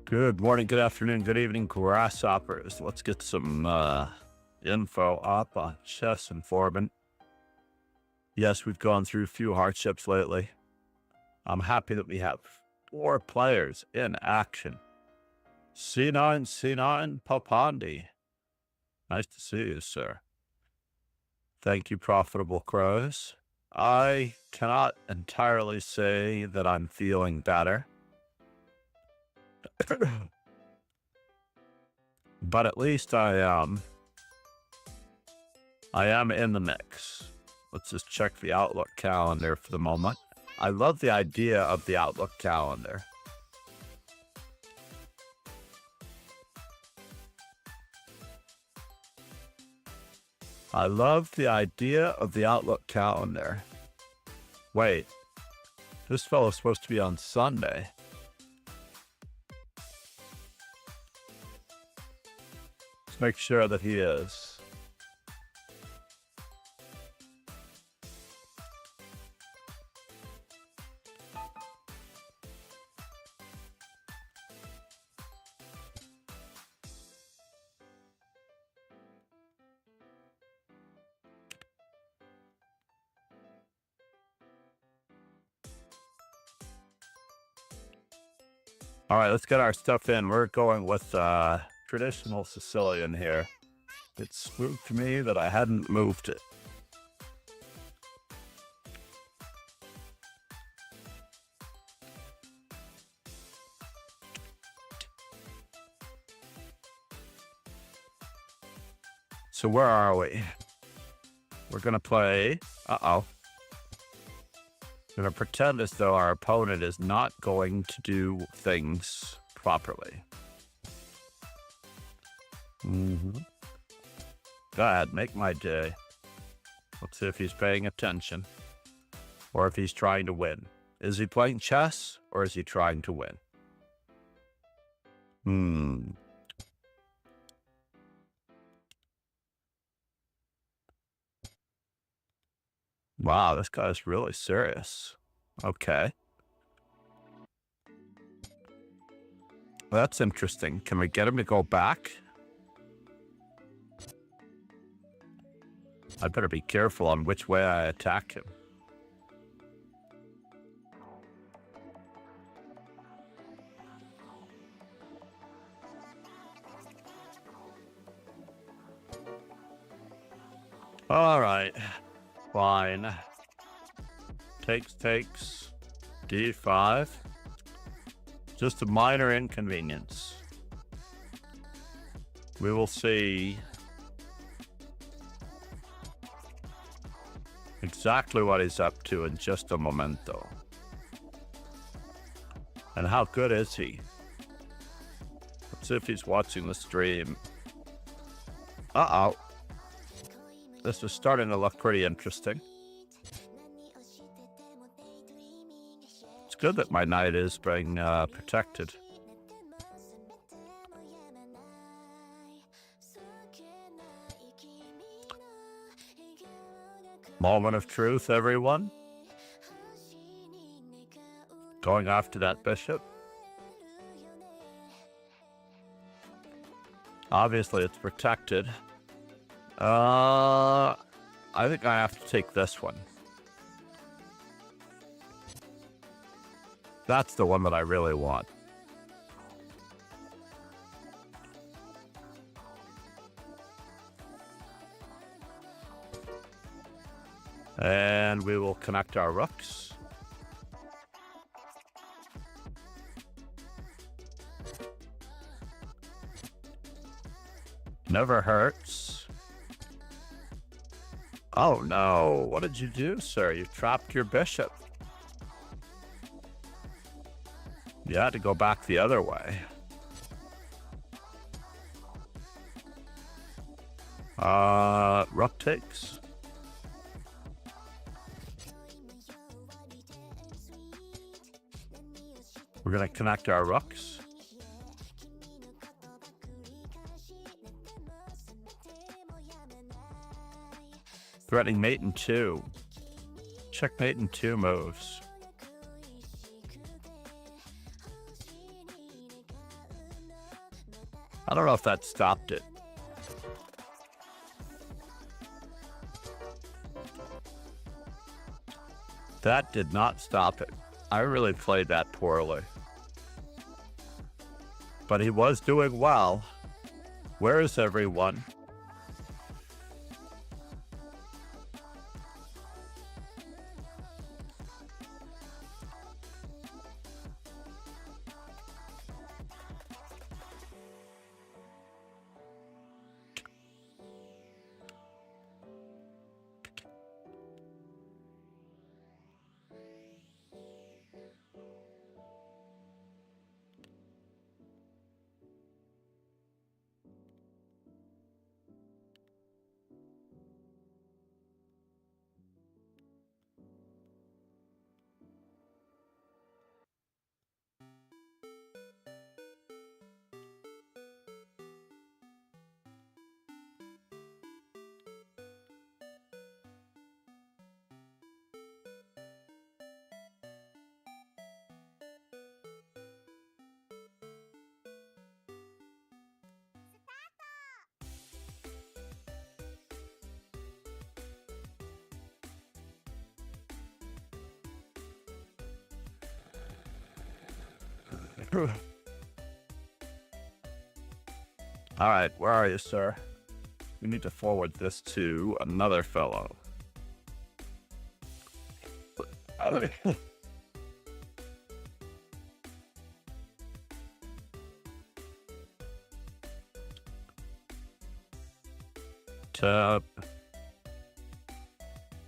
Good morning, good afternoon, good evening, grasshoppers. Let's get some info up on chess and Forbin. Yes, we've gone through a few hardships lately. I'm happy that we have 4 players in action. C9 Papandi. Nice to see you, sir. Thank you, Profitable Crows. I cannot entirely say that I'm feeling better. But at least I am in the mix. Let's just check the Outlook calendar for the moment. I love the idea of the Outlook calendar. I love the idea of the Outlook calendar. Wait, this fellow's supposed to be on Sunday. Let's make sure that he is. All right, let's get our stuff in. We're going with traditional Sicilian here. It spooked me that I hadn't moved it. So where are we? We're going to play... We're going to pretend as though our opponent is not going to do things properly. Go ahead, make my day. Let's see if he's paying attention. Or if he's trying to win. Is he playing chess, or is he trying to win? Wow, this guy's really serious. Okay. Well, that's interesting. Can we get him to go back? I better be careful on which way I attack him. All right. Fine. Takes. D5. Just a minor inconvenience. We will see exactly what he's up to in just a momento. And how good is he? Let's see if he's watching the stream. This is starting to look pretty interesting. It's good that my knight is being protected. Moment of truth, everyone. Going after that bishop. Obviously, it's protected. I think I have to take this one. That's the one that I really want. And we will connect our rooks. Never hurts. Oh no, what did you do, sir? You trapped your bishop. You had to go back the other way. Rook takes. We're gonna connect our rooks. Threatening mate in 2. Checkmate in 2 moves. don't know if that stopped it. That did not stop it. I really played that poorly. But he was doing well. Where is everyone? All right, where are you, sir? We need to forward this to another fellow. Tap.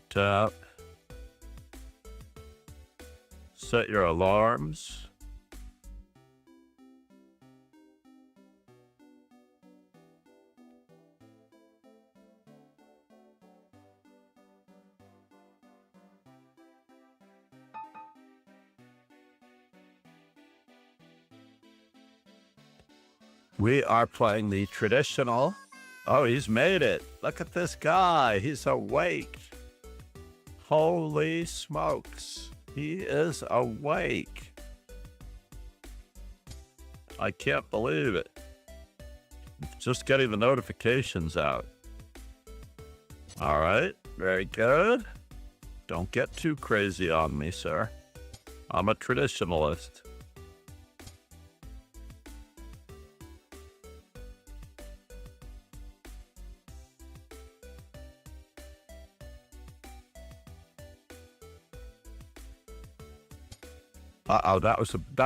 Tap. Set your alarms. We are playing the traditional. Oh, he's made it. Look at this guy. He's awake. Holy smokes. He is awake. I can't believe it. Just getting the notifications out. All right. Very good. Don't get too crazy on me, sir. I'm a traditionalist. Uh-oh, that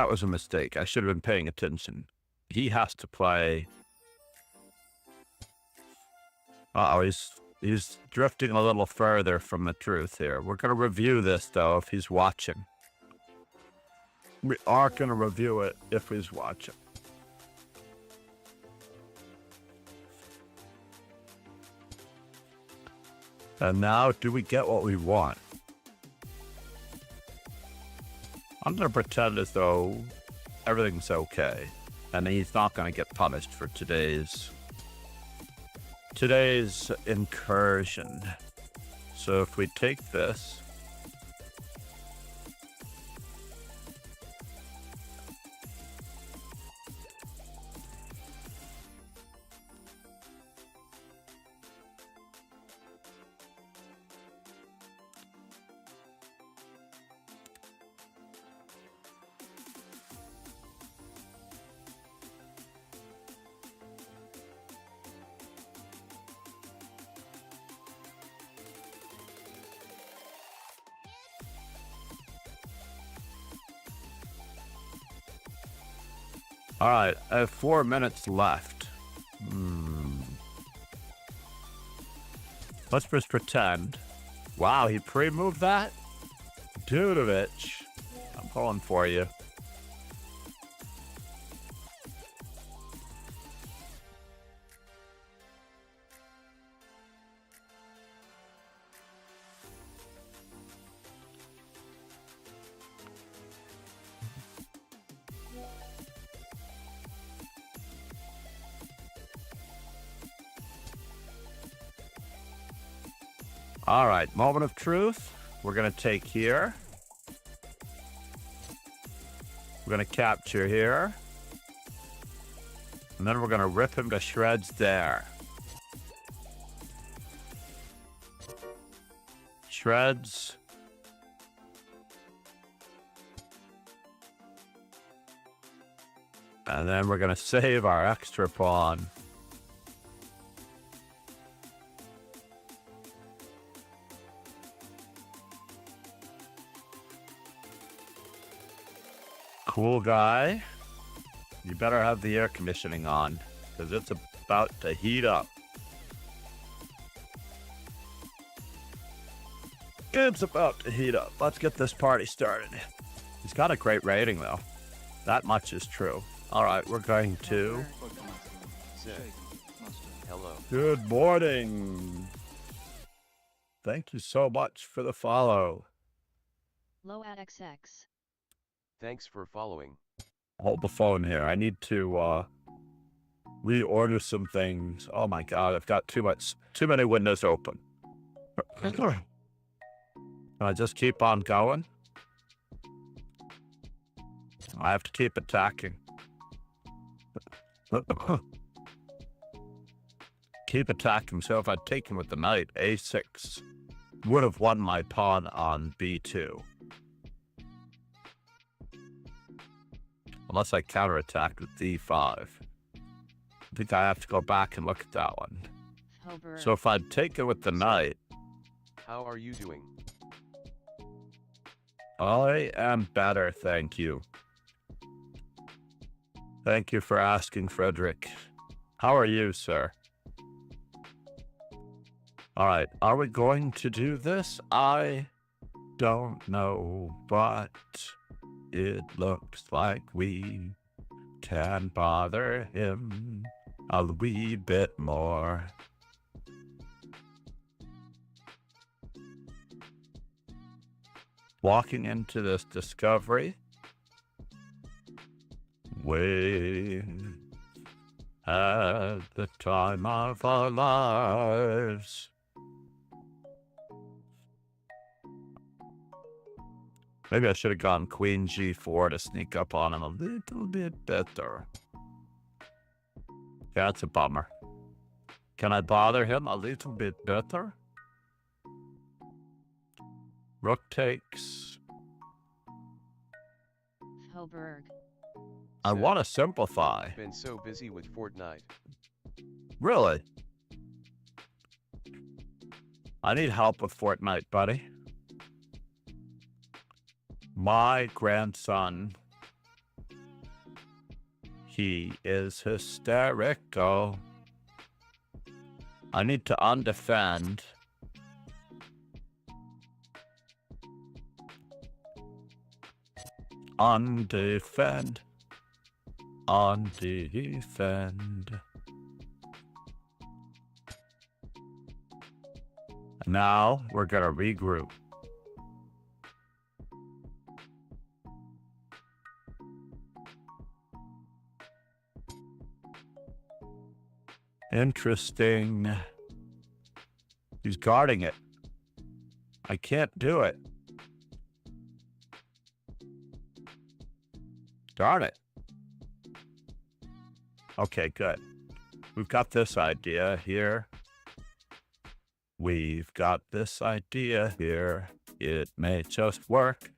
was a mistake. I should have been paying attention. He has to play. Uh-oh, he's drifting a little further from the truth here. We're going to review this, though, if he's watching. We are going to review it if he's watching. And now, do we get what we want? I'm going to pretend as though everything's okay. And he's not going to get punished for today's incursion. So if we take this. All right, I have 4 minutes left. Let's just pretend. Wow, he pre-moved that? Dudovich. I'm pulling for you. All right, moment of truth. We're going to take here. We're going to capture here. And then we're going to rip him to shreds there. Shreds. And then we're going to save our extra pawn. Cool guy. You better have the air conditioning on, because it's about to heat up. It's about to heat up. Let's get this party started. He's got a great rating, though. That much is true. All right, we're going to... Hello. Good morning. Thank you so much for the follow. Low at XX. Thanks for following. Hold the phone here. I need to reorder some things. Oh my god, I've got too many windows open. Can I just keep on going? I have to keep attacking. Keep attacking. So if I'd taken with the knight, a6 would have won my pawn on b2. Unless I counterattacked with d5. I think I have to go back and look at that one. Hober. So if I'd taken with the knight... How are you doing? I am better, thank you. Thank you for asking, Frederick. How are you, sir? All right, are we going to do this? I don't know, but it looks like we can bother him a wee bit more. Walking into this discovery, we had the time of our lives. Maybe I should have gone Queen G4 to sneak up on him a little bit better. Yeah, that's a bummer. Can I bother him a little bit better? Rook takes. Hoberg. I want to simplify. Been so busy with Fortnite. Really? I need help with Fortnite, buddy. My grandson, he is hysterical. I need to undefend. Undefend. Undefend. Now we're gonna regroup. Interesting. He's guarding it. I can't do it. Darn it. Okay, good. We've got this idea here. We've got this idea here. It may just work.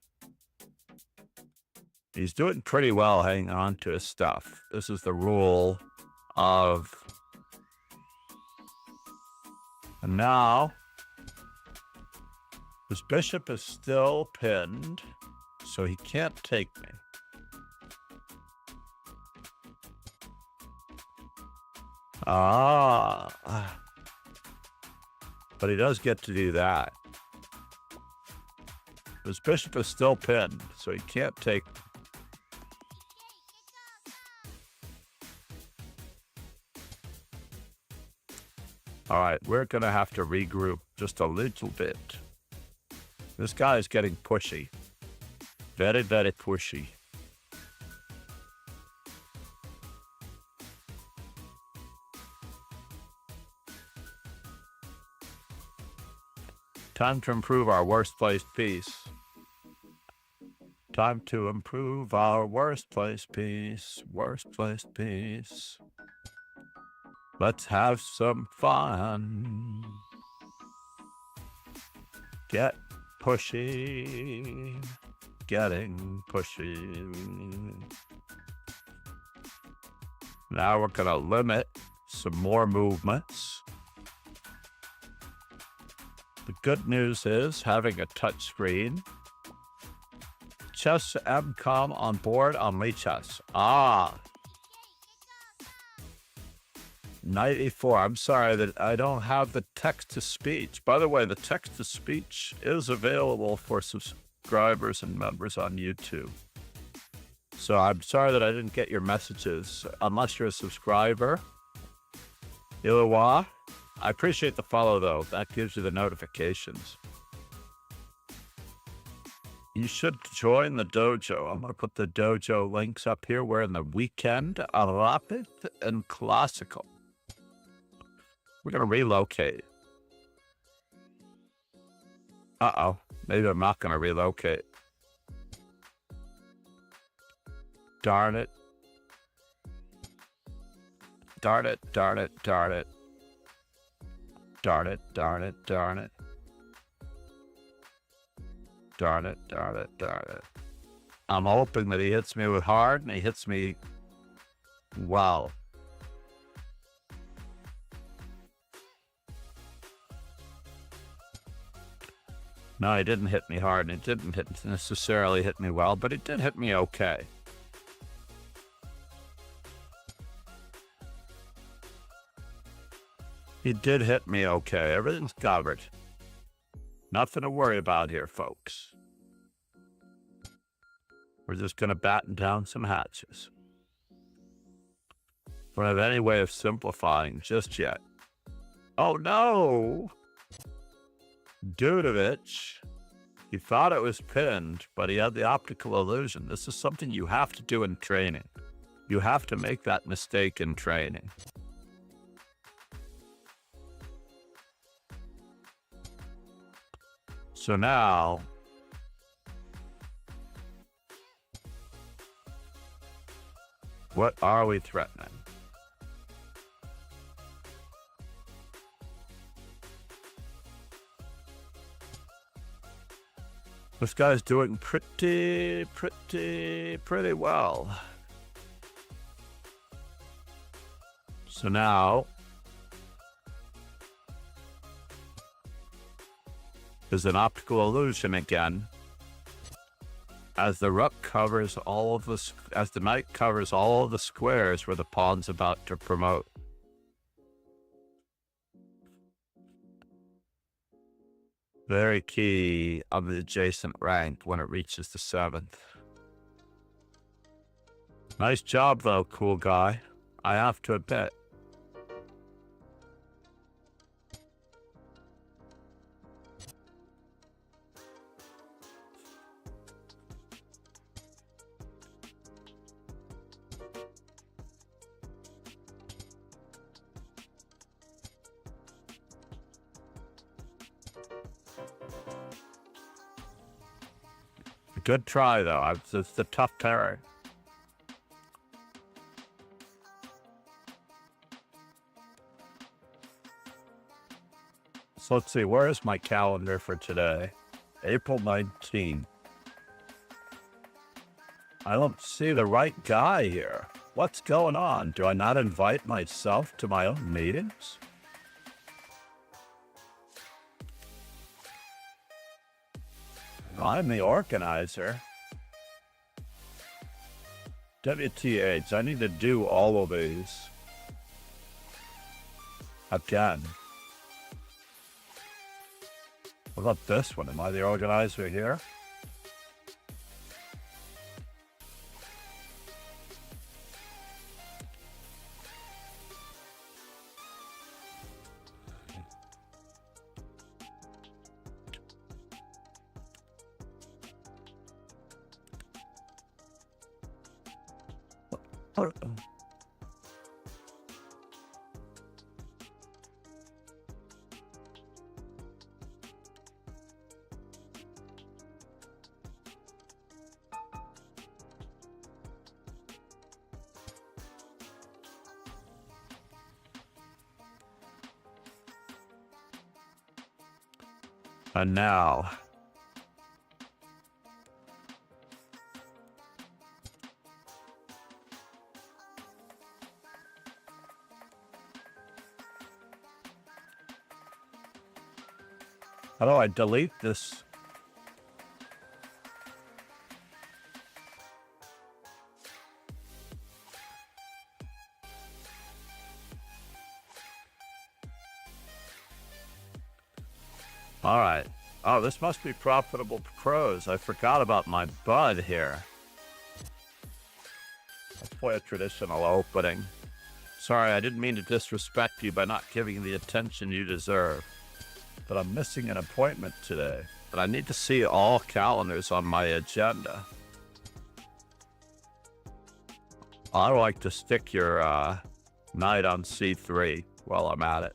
He's doing pretty well hanging on to his stuff. This is the rule of... And now, his bishop is still pinned, so he can't take me. Ah. But he does get to do that. His bishop is still pinned, so he can't take me. All right, we're going to have to regroup just a little bit. This guy is getting pushy. Very, very pushy. Time to improve our worst placed piece. Time to improve our worst placed piece. Worst placed piece. Let's have some fun. Get pushy. Getting pushy. Now we're going to limit some more movements. The good news is having a touch screen. Chess MCOM on board on Chess. 94. I'm sorry that I don't have the text-to-speech. By the way, the text-to-speech is available for subscribers and members on YouTube. So I'm sorry that I didn't get your messages. Unless you're a subscriber. Illawa. I appreciate the follow, though. That gives you the notifications. You should join the dojo. I'm going to put the dojo links up here. We're in the weekend, rapid and classical. We're going to relocate. Uh-oh. Maybe I'm not going to relocate. Darn it. Darn it, darn it, darn it. Darn it, darn it, darn it. Darn it, darn it, darn it. I'm hoping that he hits me with hard and he hits me well. No, he didn't hit me hard, and it didn't necessarily hit me well, but it did hit me okay. He did hit me okay. Everything's covered. Nothing to worry about here, folks. We're just going to batten down some hatches. Don't have any way of simplifying just yet. Oh, no! Dudovich, he thought it was pinned, but he had the optical illusion. This is something you have to do in training. You have to make that mistake in training. So now, what are we threatening? This guy's doing pretty well. So now, there's an optical illusion again. As the rook covers all of the, as the knight covers all of the squares where the pawn's about to promote. Very key on the adjacent rank when it reaches the 7th. Nice job, though, cool guy. I have to admit. Good try, though. It's the tough terror. So let's see. Where is my calendar for today? April 19th. I don't see the right guy here. What's going on? Do I not invite myself to my own meetings? I'm the organizer. WTH, I need to do all of these. Again. What about this one? Am I the organizer here? And now, how do I delete this? All right. Oh, this must be profitable crows. I forgot about my bud here. Let's play a traditional opening. Sorry, I didn't mean to disrespect you by not giving you the attention you deserve. But I'm missing an appointment today. And I need to see all calendars on my agenda. I like to stick your knight on c3 while I'm at it.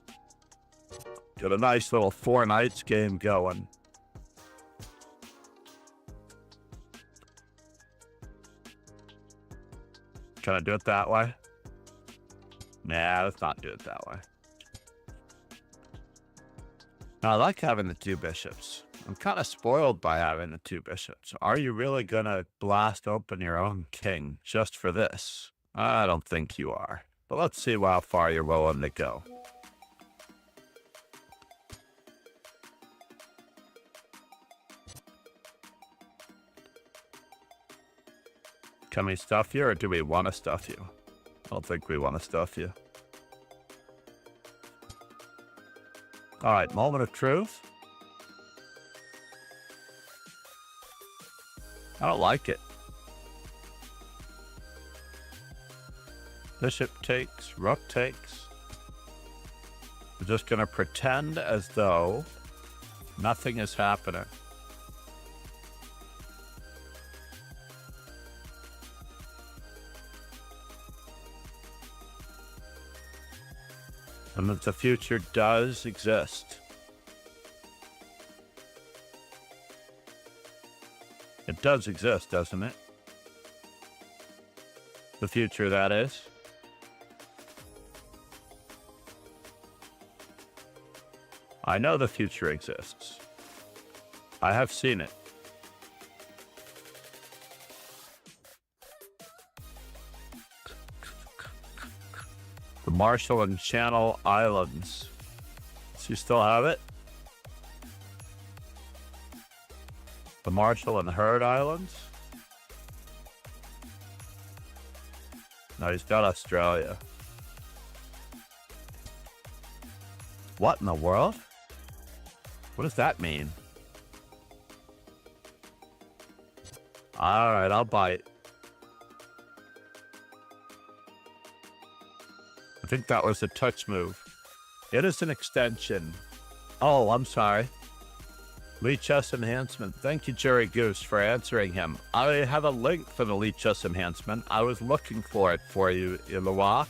Get a nice little 4 knights game going. Can I do it that way? Nah, let's not do it that way. Now, I like having the 2 bishops. I'm kind of spoiled by having the 2 bishops. Are you really going to blast open your own king just for this? I don't think you are. But let's see how far you're willing to go. Can we stuff you, or do we want to stuff you? I don't think we want to stuff you. All right, moment of truth. I don't like it. Bishop takes, rook takes. We're just going to pretend as though nothing is happening. And that the future does exist. It does exist, doesn't it? The future, that is. I know the future exists. I have seen it. The Marshall and Channel Islands. Does he still have it? The Marshall and Heard Islands? No, he's got Australia. What in the world? What does that mean? All right, I'll bite. I think that was a touch move. It is an extension. Oh, I'm sorry. Lead chess enhancement. Thank you, Jerry Goose, for answering him. I have a link for the lead chess enhancement. I was looking for it for you, Iloa,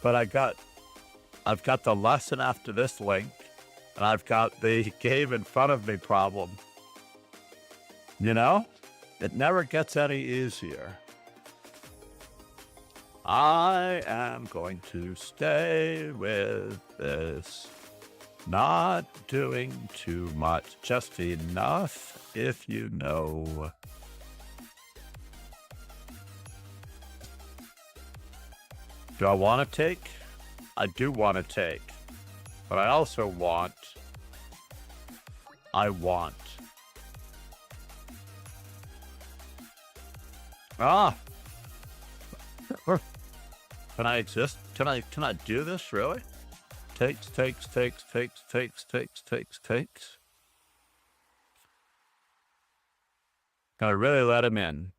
but I've got the lesson after this link, and I've got the game in front of me problem. You know, it never gets any easier. I am going to stay with this. Not doing too much, just enough, if you know. Do I want to take? I do want to take. But I also want. I want. Ah! Can I exist? Can I do this, really? Takes. Can I really let him in?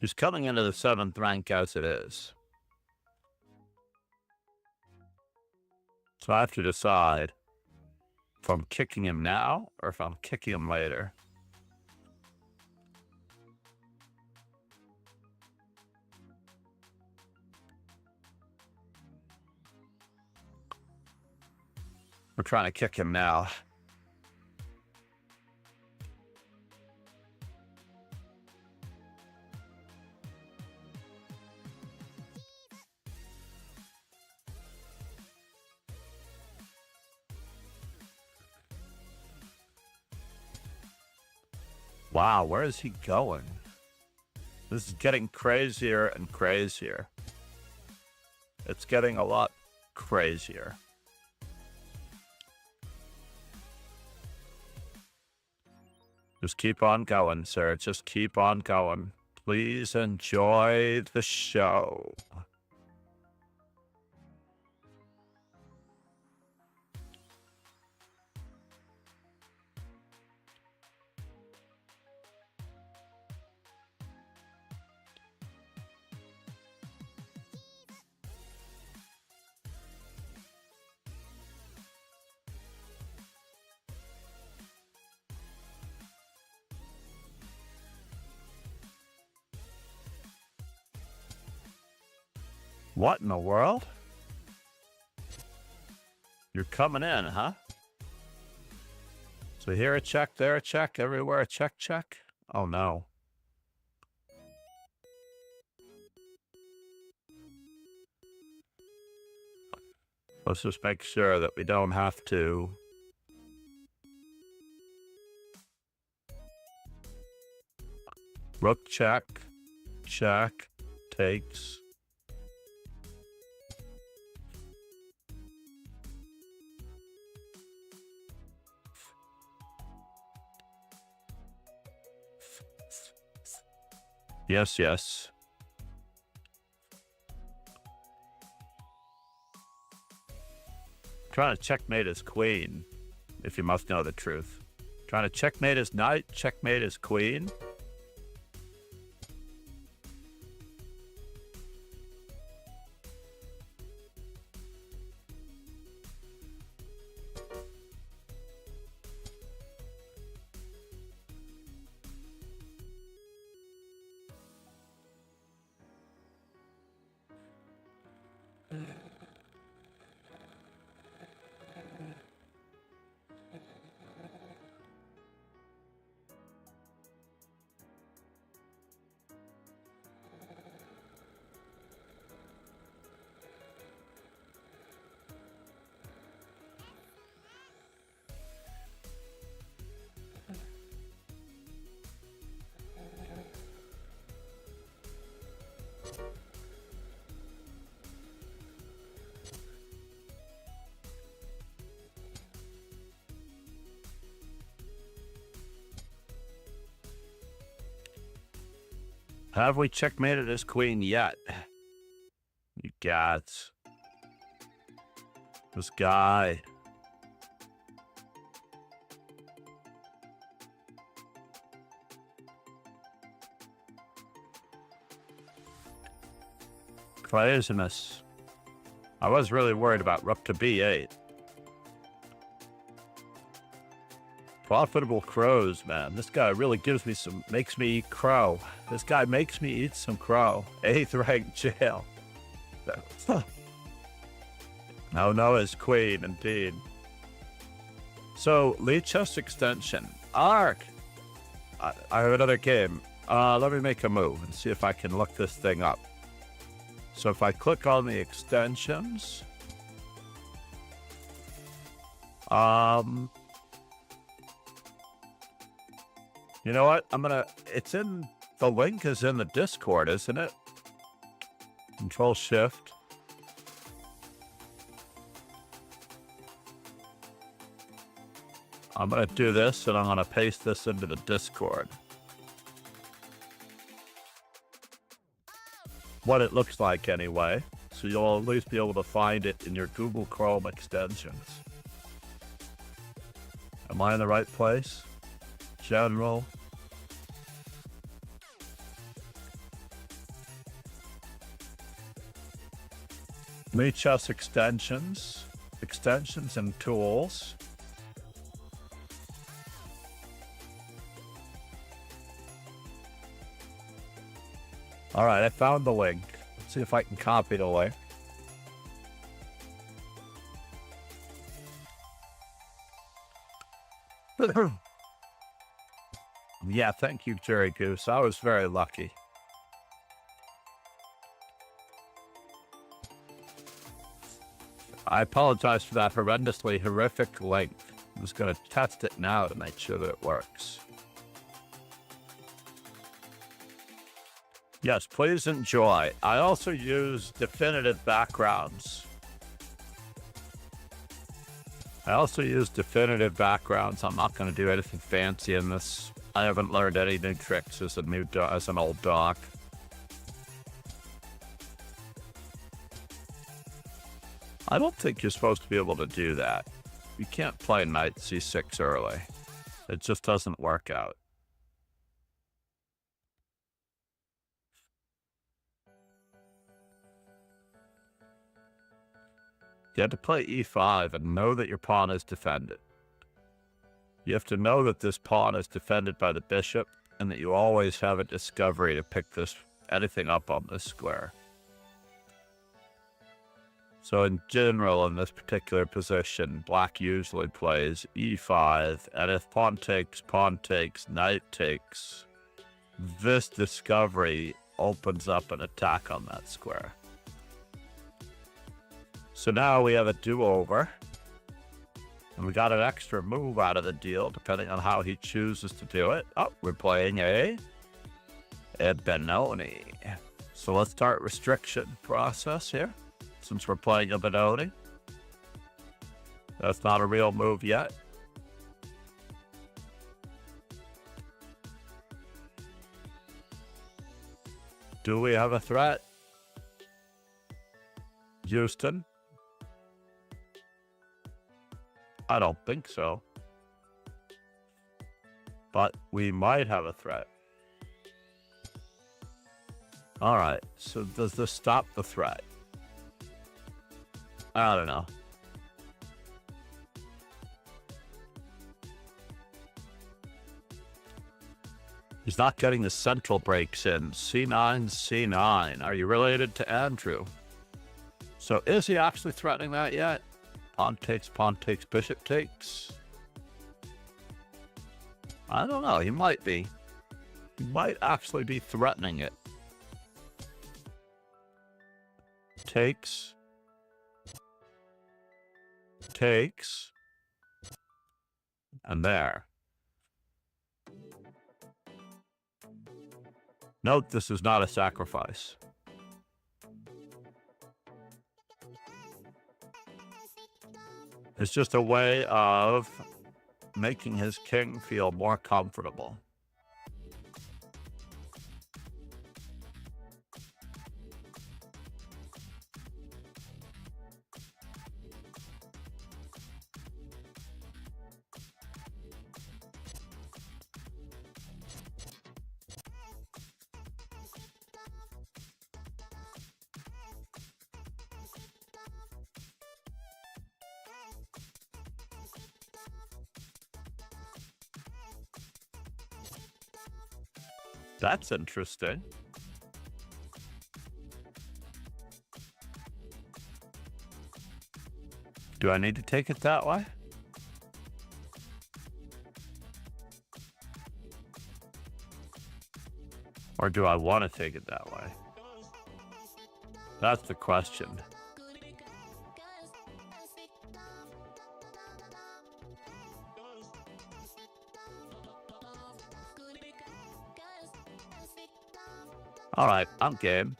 He's coming into the 7th rank as it is. So I have to decide if I'm kicking him now or if I'm kicking him later. We're trying to kick him now. Wow, where is he going? This is getting crazier and crazier. It's getting a lot crazier. Just keep on going, sir. Just keep on going. Please enjoy the show. What in the world? You're coming in, huh? So here a check, there a check, everywhere a check, check. Oh no. Let's just make sure that we don't have to. Rook check, check, takes. Yes, yes. Trying to checkmate his queen, if you must know the truth. Trying to checkmate his knight, checkmate his queen. Have we checkmated his queen yet? You gods. This guy. Craziness. I was really worried about rook to b8. Profitable crows, man. This guy really gives me makes me eat crow. This guy makes me eat some crow. 8th rank jail. Oh no, his queen, indeed. So, lead chest extension. Arc! I have another game. Let me make a move and see if I can look this thing up. So if I click on the extensions... You know what? The link is in the Discord, isn't it? Control Shift. I'm going to do this and I'm going to paste this into the Discord. What it looks like anyway. So you'll at least be able to find it in your Google Chrome extensions. Am I in the right place? General. Lead chest extensions. Extensions and tools. All right, I found the link. Let's see if I can copy the link. Yeah, thank you, Jerry Goose. I was very lucky. I apologize for that horrendously horrific link. I'm just going to test it now to make sure that it works. Yes, please enjoy. I also use definitive backgrounds. I'm not going to do anything fancy in this. I haven't learned any new tricks as an old dog. I don't think you're supposed to be able to do that. You can't play knight c6 early. It just doesn't work out. You have to play e5 and know that your pawn is defended. You have to know that this pawn is defended by the bishop and that you always have a discovery to pick anything up on this square. So in general, in this particular position, black usually plays e5, and if pawn takes, knight takes, this discovery opens up an attack on that square. So now we have a do-over, and we got an extra move out of the deal, depending on how he chooses to do it. Oh, we're playing a Benoni. So let's start restriction process here, since we're playing a Benoni. That's not a real move yet. Do we have a threat? Houston? I don't think so. But we might have a threat. All right, so does this stop the threat? I don't know. He's not getting the central breaks in. C9, C9. Are you related to Andrew? So is he actually threatening that yet? Pawn takes, bishop takes. I don't know. He might be. He might actually be threatening it. Takes. Takes. And there. Note this is not a sacrifice. It's just a way of making his king feel more comfortable. That's interesting. Do I need to take it that way? Or do I want to take it that way? That's the question. All right, I'm game.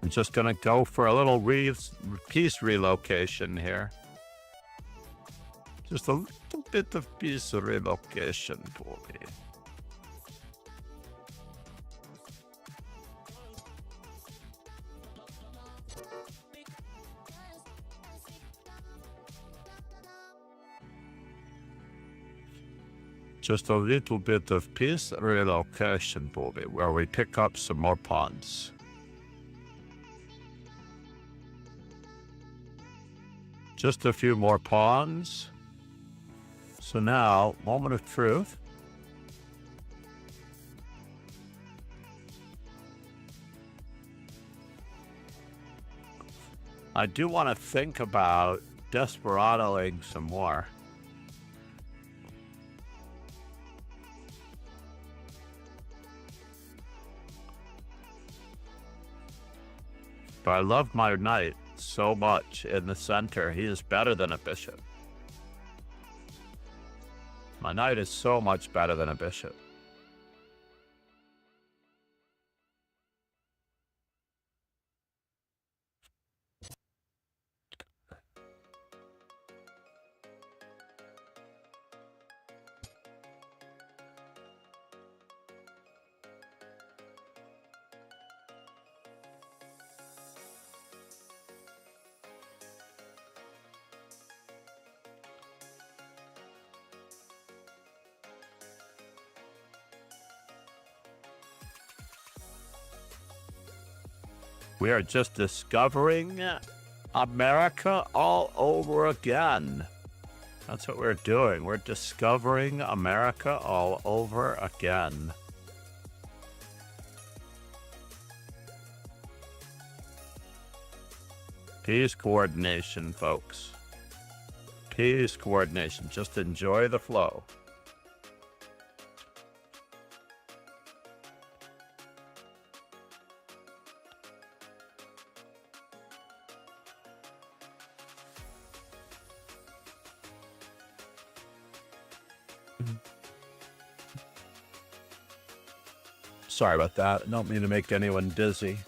I'm just gonna go for a little piece relocation here. Just a little bit of piece relocation for me. Just a little bit of piece relocation, Bobby, where we pick up some more pawns. Just a few more pawns. So now, moment of truth. I do want to think about desperadoing some more. But I love my knight. so much in the center. He is better than a bishop. My knight is so much better than a bishop. We are just discovering America all over again. That's what we're doing. We're discovering America all over again. Piece coordination, folks. Piece coordination. Just enjoy the flow. Sorry about that. I don't mean to make anyone dizzy.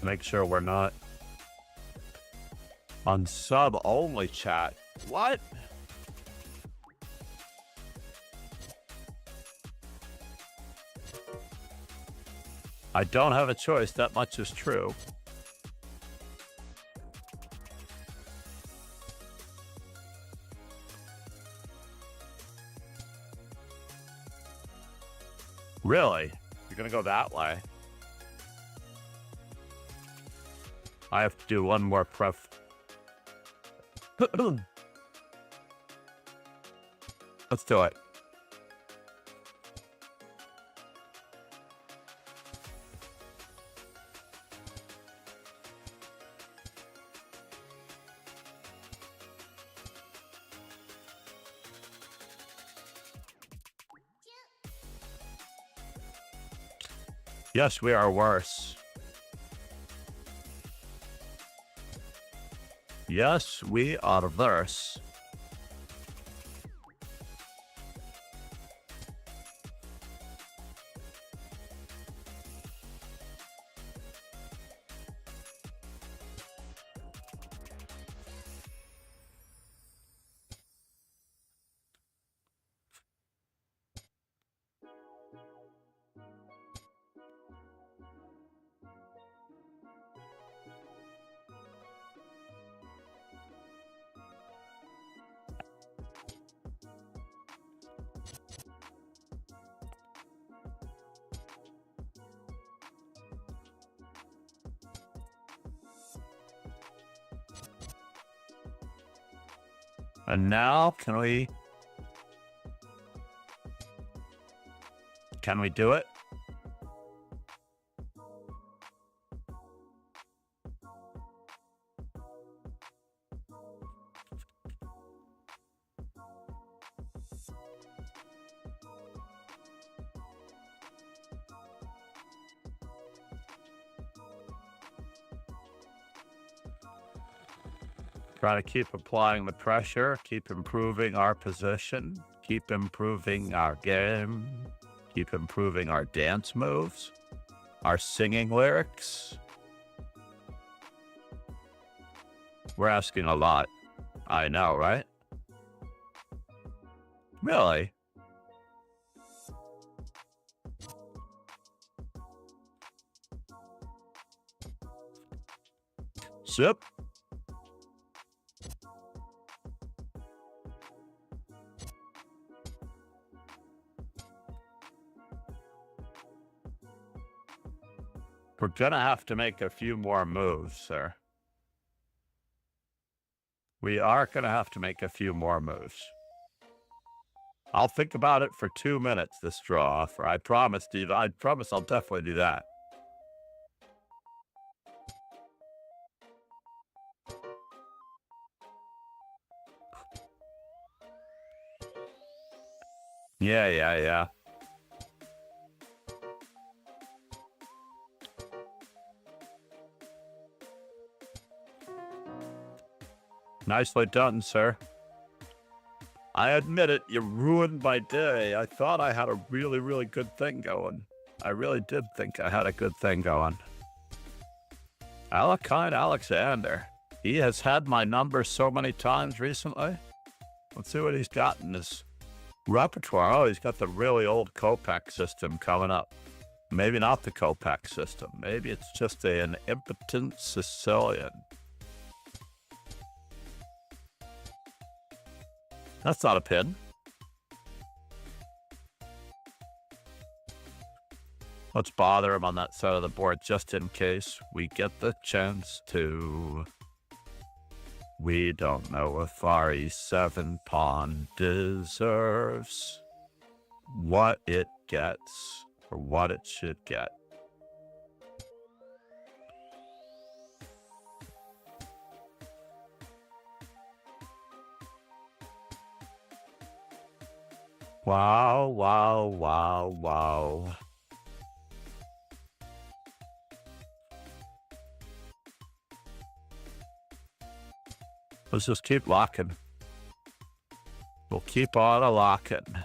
Make sure we're not on sub-only chat. What? I don't have a choice. That much is true. Really? You're gonna go that way? I have to do one more pref. Let's do it. Yes, we are worse. Yes, we are worse. And now, can we do it? Try to keep applying the pressure, keep improving our position, keep improving our game, keep improving our dance moves, our singing lyrics. We're asking a lot. I know, right? Really? Sip. We're gonna have to make a few more moves, sir. We are gonna have to make a few more moves. I'll think about it for 2 minutes, this draw offer. I promise, Steve. I promise I'll definitely do that. Yeah. Nicely done, sir. I admit it, you ruined my day. I thought I had a really, really good thing going. I really did think I had a good thing going. Alakine Alexander. He has had my number so many times recently. Let's see what he's got in his repertoire. Oh, he's got the really old Kopeck system coming up. Maybe not the Kopeck system. Maybe it's just an impotent Sicilian. That's not a pin. Let's bother him on that side of the board just in case we get the chance to. We don't know if our E7 pawn deserves what it gets or what it should get. Wow, wow, wow, wow. Let's just keep locking. We'll keep on a locking.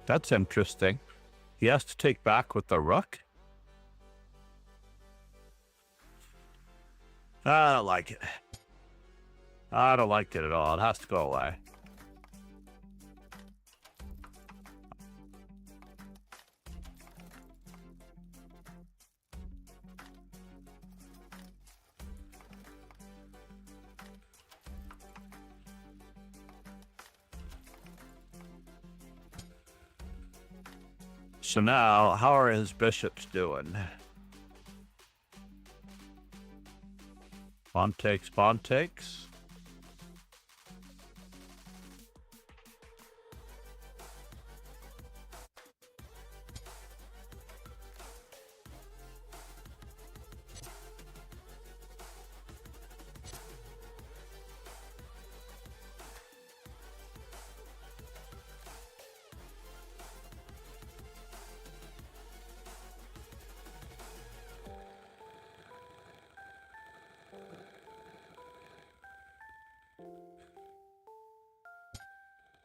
That's interesting. He has to take back with the rook? I don't like it. I don't like it at all. It has to go away. So now, how are his bishops doing? Pawn takes, pawn takes.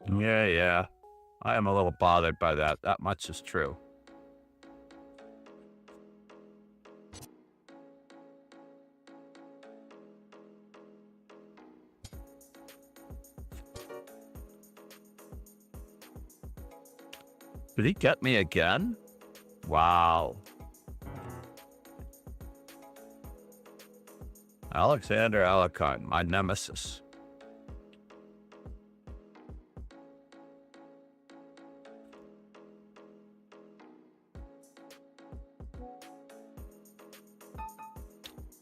Yeah. I am a little bothered by that. That much is true. Did he get me again? Wow. Alexander Alakine, my nemesis.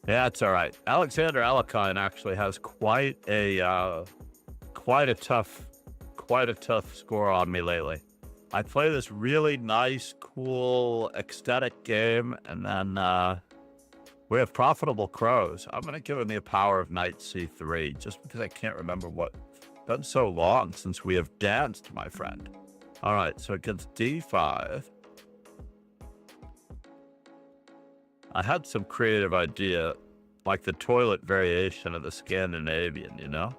Yeah, it's all right. Alexander Alakine actually has quite a tough score on me lately. I play this really nice, cool, ecstatic game, and then we have profitable crows. I'm gonna give him the power of knight c3, just because I can't remember what. It's been so long since we have danced, my friend. All right, so against d5. I had some creative idea, like the toilet variation of the Scandinavian, you know?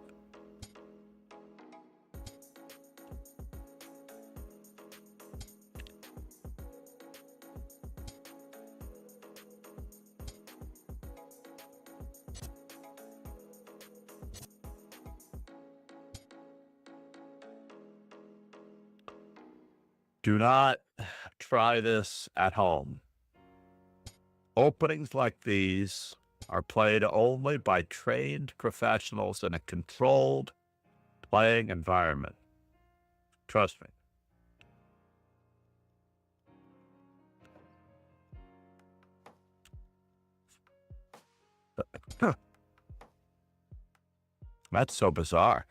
Do not try this at home. Openings like these are played only by trained professionals in a controlled playing environment. Trust me. That's so bizarre.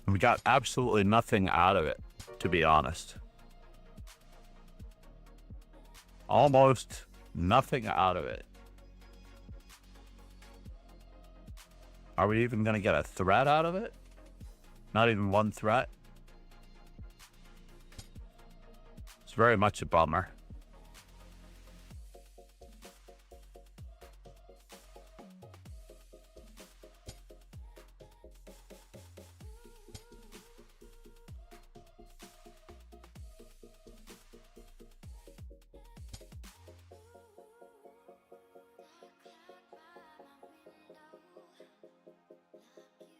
We got absolutely nothing out of it, to be honest. Almost nothing out of it. Are we even going to get a threat out of it? Not even one threat? It's very much a bummer.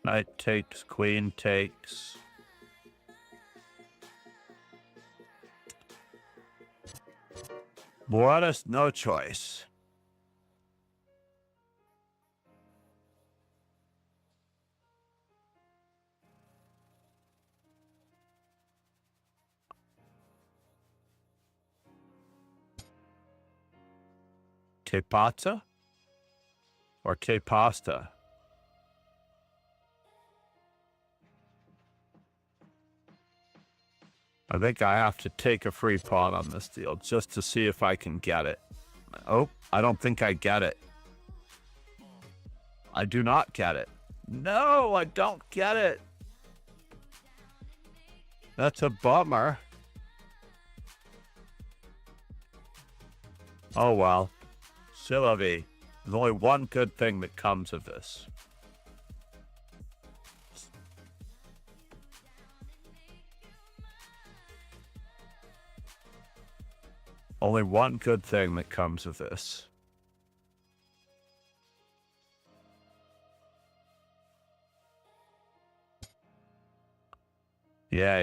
Knight takes, queen takes. Morales, no choice. Te pazza or te pasta? I think I have to take a free pawn on this deal just to see if I can get it. Oh, I don't think I get it. I do not get it. No, I don't get it. That's a bummer. Oh well. C'est la vie. There's only one good thing that comes of this. Only one good thing that comes of this. Yeah.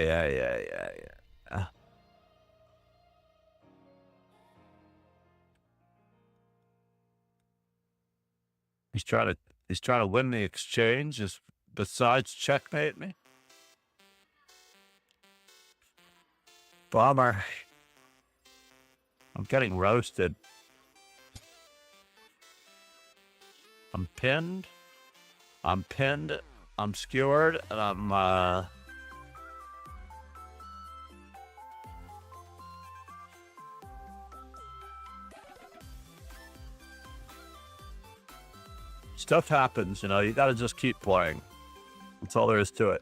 He's trying to win the exchange besides checkmate me. Bummer. I'm getting roasted. I'm pinned. I'm skewered, and I'm stuff happens, you know, you gotta just keep playing. That's all there is to it.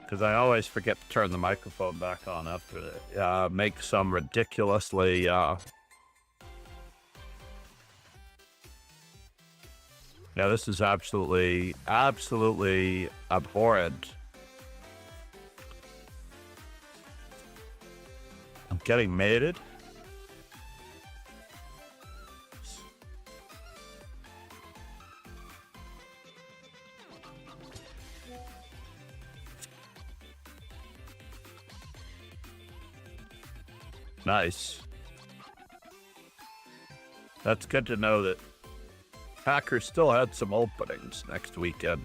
Because I always forget to turn the microphone back on after it. Make some ridiculously yeah, this is absolutely abhorrent. I'm getting mated. Nice. That's good to know that Packers still had some openings next weekend.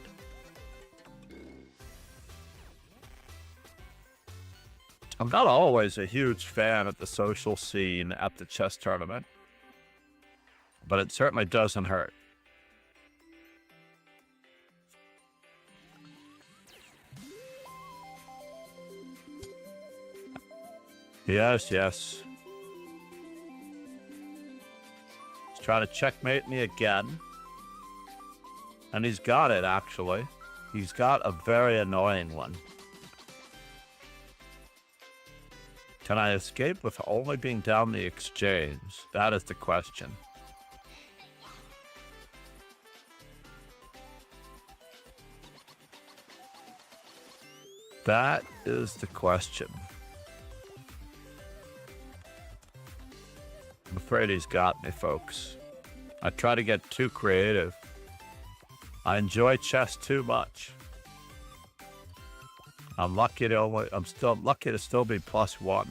I'm not always a huge fan of the social scene at the chess tournament, but it certainly doesn't hurt. Yes, yes. He's trying to checkmate me again. And he's got it, actually. He's got a very annoying one. Can I escape with only being down the exchange? That is the question. That is the question. I'm afraid he's got me, folks. I try to get too creative. I enjoy chess too much. I'm lucky to still be +1.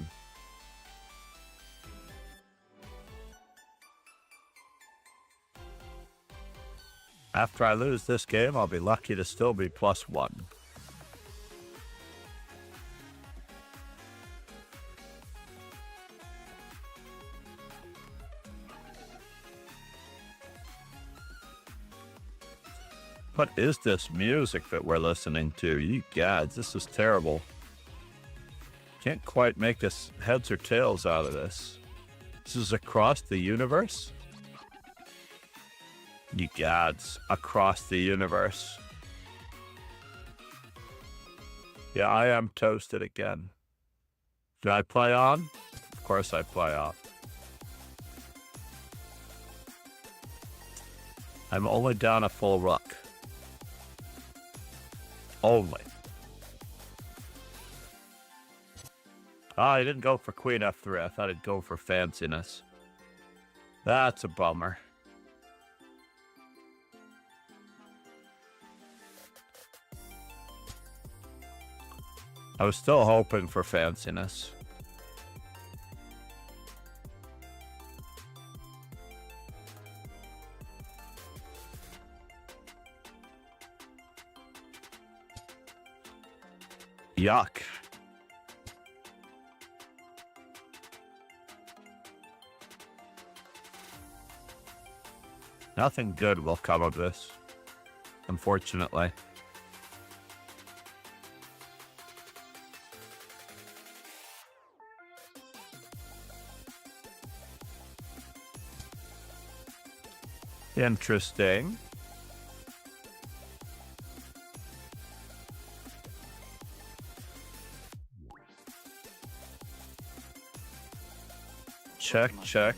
After I lose this game, I'll be lucky to still be +1. What is this music that we're listening to? You gods, this is terrible. Can't quite make this heads or tails out of this. This is Across the Universe? You gods, Across the Universe. Yeah, I am toasted again. Do I play on? Of course I play on. I'm only down a full rook. Only. Ah, he didn't go for Queen F3. I thought he'd go for fanciness. That's a bummer. I was still hoping for fanciness. Yuck. Nothing good will come of this, unfortunately. Interesting. Check, check.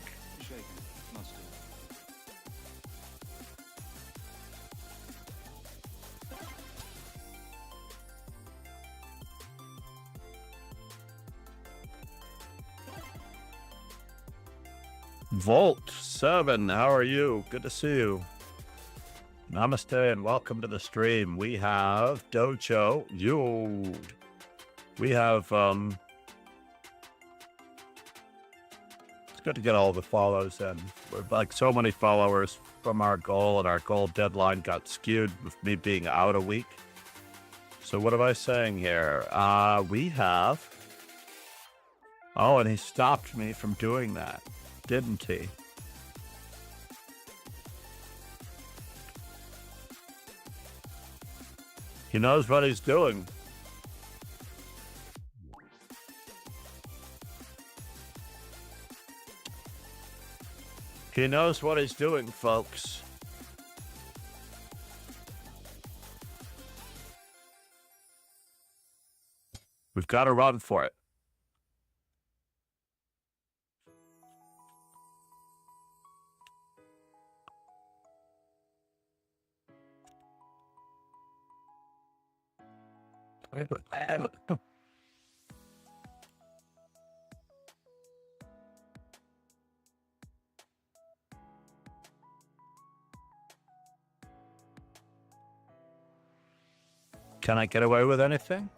Volt 7, how are you? Good to see you. Namaste and welcome to the stream. We have Dojo. Yo. We have it's good to get all the follows in. We're like so many followers from our goal, and our goal deadline got skewed with me being out a week. So what am I saying here? We have... Oh, and he stopped me from doing that, didn't he? He knows what he's doing. He knows what he's doing, folks. We've got to run for it. Can I get away with anything?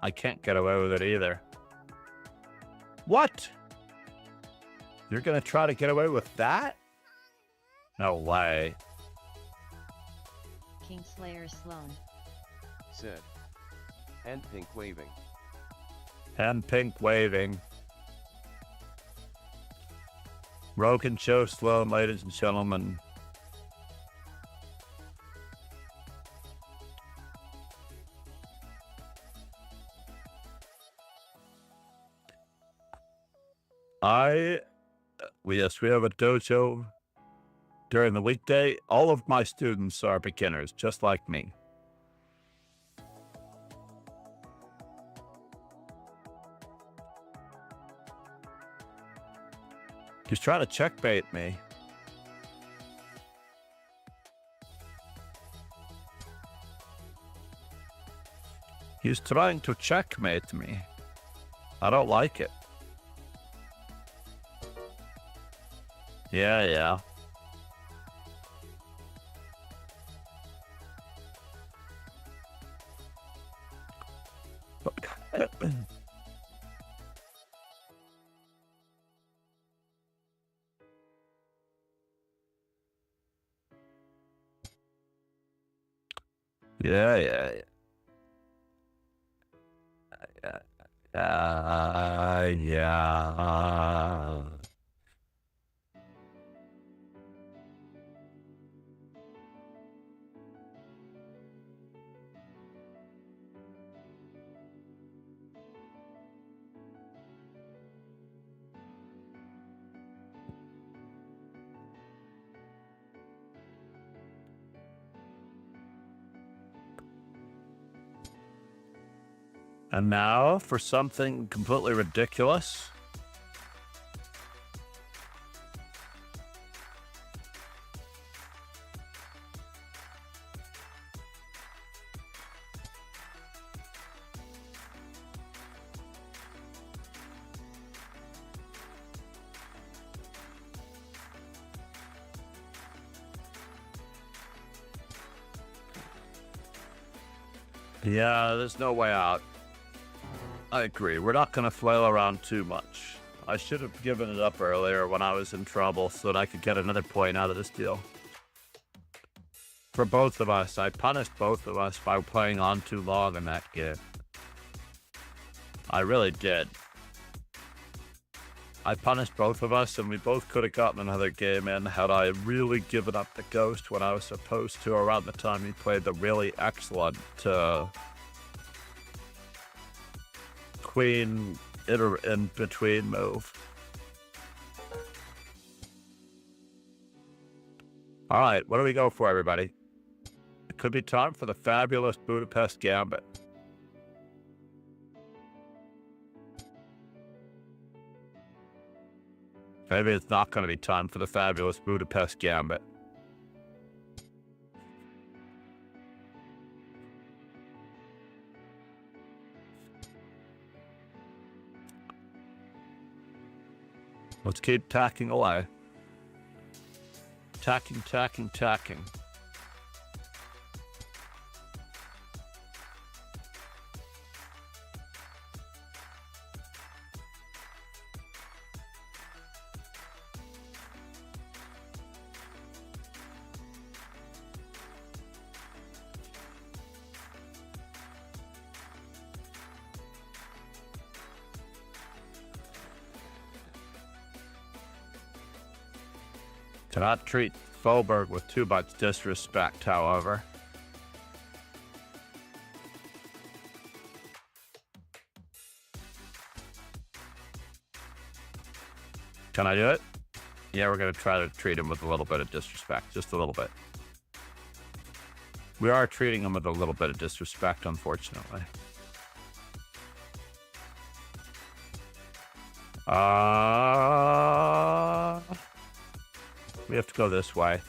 I can't get away with it either. What? You're gonna try to get away with that? No way. Kingslayer Sloan. Said. Hand pink waving. Hand pink waving. Rogan show Sloan, ladies and gentlemen. Yes, we have a dojo during the weekday. All of my students are beginners, just like me. He's trying to checkmate me. He's trying to checkmate me. I don't like it. Yeah. Yeah. And now for something completely ridiculous. Yeah, there's no way out. I agree. We're not going to flail around too much. I should have given it up earlier when I was in trouble so that I could get another point out of this deal. For both of us, I punished both of us by playing on too long in that game. I really did. I punished both of us, and we both could have gotten another game in had I really given up the ghost when I was supposed to around the time he played the really excellent queen in between move. All right, what do we go for, everybody? It could be time for the fabulous Budapest Gambit. Maybe it's not going to be time for the fabulous Budapest Gambit. Let's keep tacking away. Tacking. Cannot treat Polgar with too much disrespect, however. Can I do it? Yeah, we're going to try to treat him with a little bit of disrespect. Just a little bit. We are treating him with a little bit of disrespect, unfortunately. We have to go this way.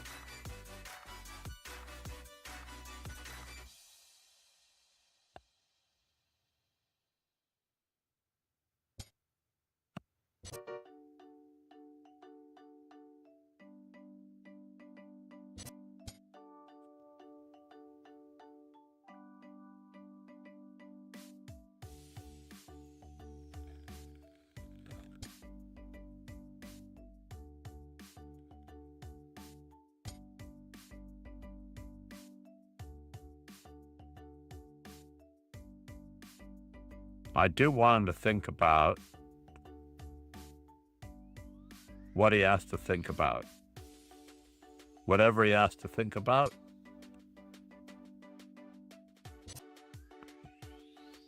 I do want him to think about what he has to think about. Whatever he has to think about.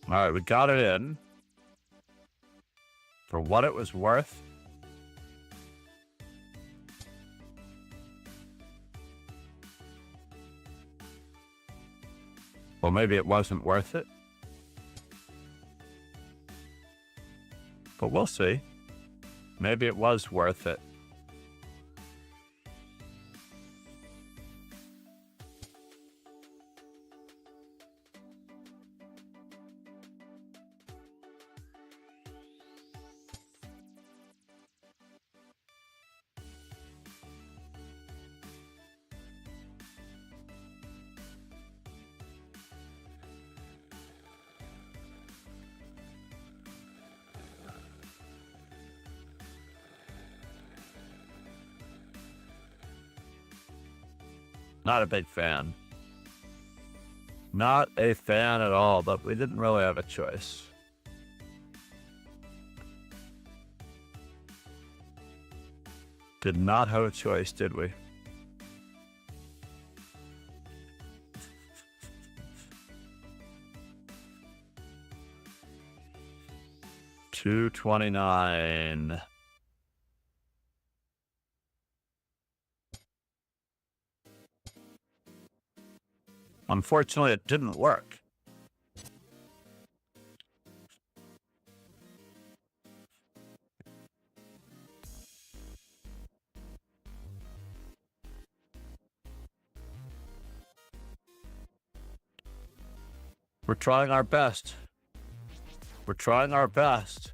All right, we got it in. For what it was worth. Well, maybe it wasn't worth it. But we'll see. Maybe it was worth it. Not a big fan. Not a fan at all, but we didn't really have a choice. Did not have a choice, did we? $229. Unfortunately, it didn't work. We're trying our best. We're trying our best.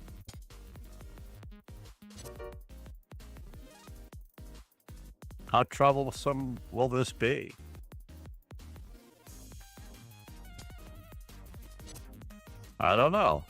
How troublesome will this be? I don't know.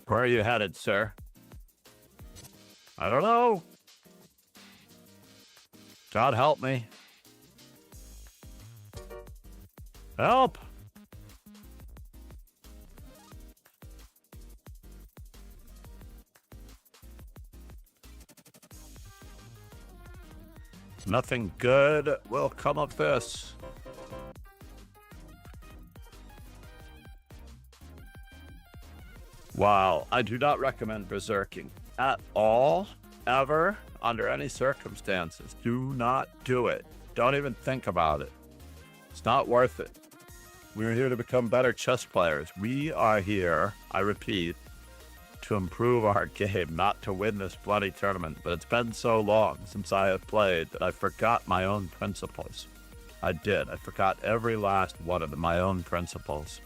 Where are you headed, sir? I don't know. God help me. Help! Nothing good will come of this. Wow, I do not recommend berserking at all, ever, under any circumstances. Do not do it. Don't even think about it. It's not worth it. We're here to become better chess players. We are here, I repeat, to improve our game, not to win this bloody tournament. But it's been so long since I have played that I forgot my own principles. I did. I forgot every last one of my own principles.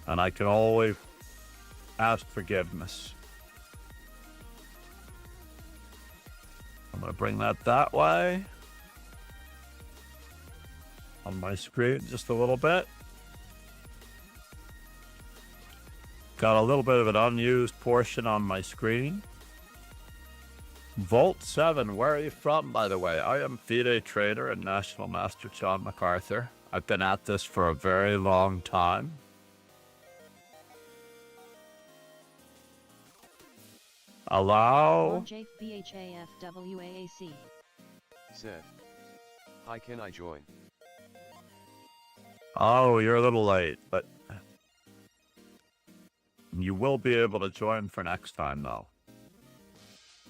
And I can always ask forgiveness. I'm going to bring that way. On my screen just a little bit. Got a little bit of an unused portion on my screen. Volt 7, where are you from, by the way? I am FIDE trader and National Master John MacArthur. I've been at this for a very long time. Allow. WAAC. Said. Hi, can I join? Oh, you're a little late, but you will be able to join for next time, though.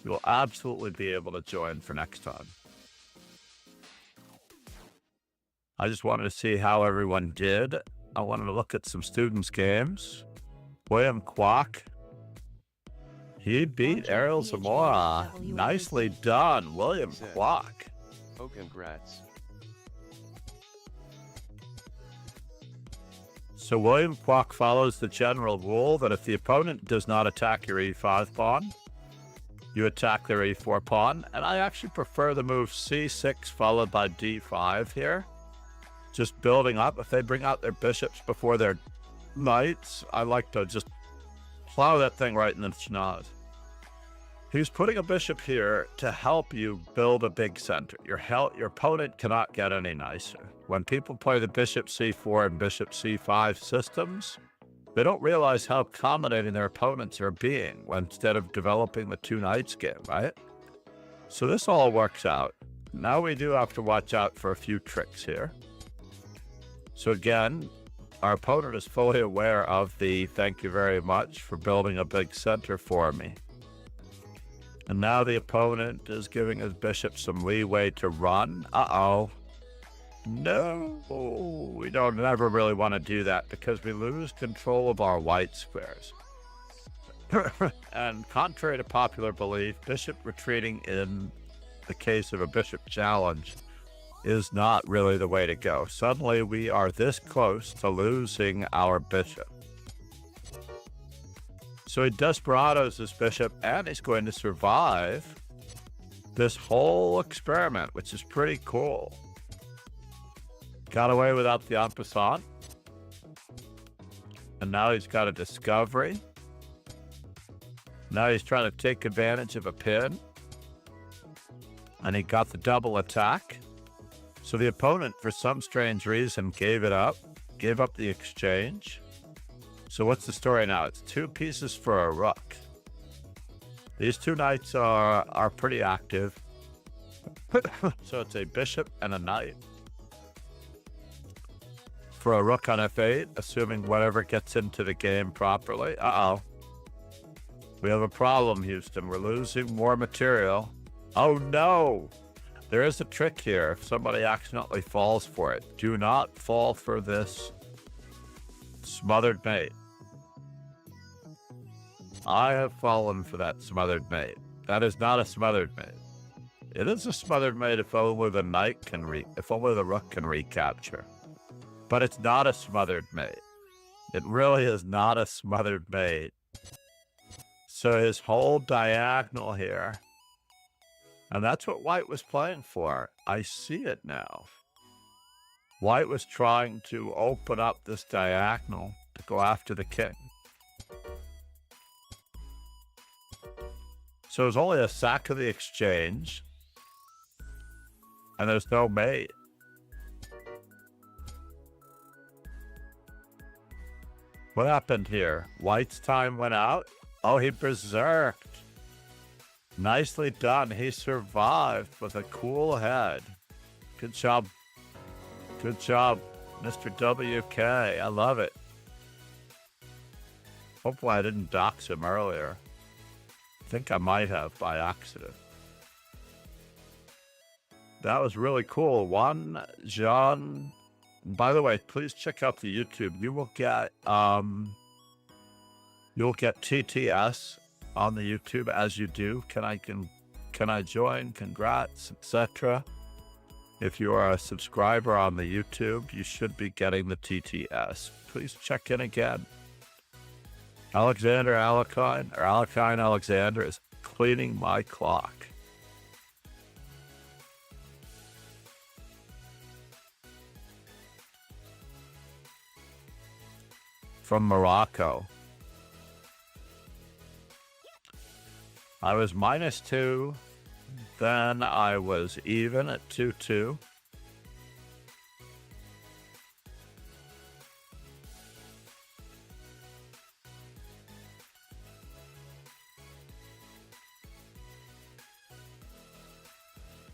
You will absolutely be able to join for next time. I just wanted to see how everyone did. I wanted to look at some students' games. William Kwok. He beat Ariel Zamora. Nicely done, William Kwok. Oh, congrats. So William Kwok follows the general rule that if the opponent does not attack your e5 pawn, you attack their e4 pawn. And I actually prefer the move c6 followed by d5 here. Just building up. If they bring out their bishops before their knights, I like to just plow that thing right in the schnoz. He's putting a bishop here to help you build a big center. Your opponent cannot get any nicer. When people play the bishop c4 and bishop c5 systems, they don't realize how accommodating their opponents are being when instead of developing the two knights game, right? So this all works out. Now we do have to watch out for a few tricks here. So again, our opponent is fully aware of the thank you very much for building a big center for me. And now the opponent is giving his bishop some leeway to run. Uh-oh. No, we don't never really want to do that because we lose control of our white squares. And contrary to popular belief, bishop retreating in the case of a bishop challenge is not really the way to go. Suddenly we are this close to losing our bishop. So he desperados his bishop, and he's going to survive this whole experiment, which is pretty cool. Got away without the en passant. And now he's got a discovery. Now he's trying to take advantage of a pin. And he got the double attack. So the opponent, for some strange reason, gave it up. Gave up the exchange. So what's the story now? It's 2 pieces for a rook. These 2 knights are pretty active. So it's a bishop and a knight. For a rook on f8, assuming whatever gets into the game properly. Uh-oh. We have a problem, Houston. We're losing more material. Oh, no. There is a trick here. If somebody accidentally falls for it, do not fall for this smothered mate. I have fallen for that smothered mate. That is not a smothered mate. It is a smothered mate if only the knight can if only the rook can recapture. But it's not a smothered mate. It really is not a smothered mate. So his whole diagonal here, and that's what white was playing for. I see it now. White was trying to open up this diagonal to go after the king. So it's only a sack of the exchange, and there's no mate. What happened here? White's time went out. Oh, he berserked. Nicely done. He survived with a cool head. Good job. Good job, Mr. WK. I love it. Hopefully I didn't dox him earlier. I think I might have by accident. That was really cool. Juan Jean. By the way, please check out the YouTube. You will get you'll get TTS on the YouTube as you do. Can I join? Congrats, etc. If you are a subscriber on the YouTube, you should be getting the TTS. Please check in again. Alexander Alekine, or Alekine Alexander, is cleaning my clock. From Morocco. I was -2, then I was even at 2-2.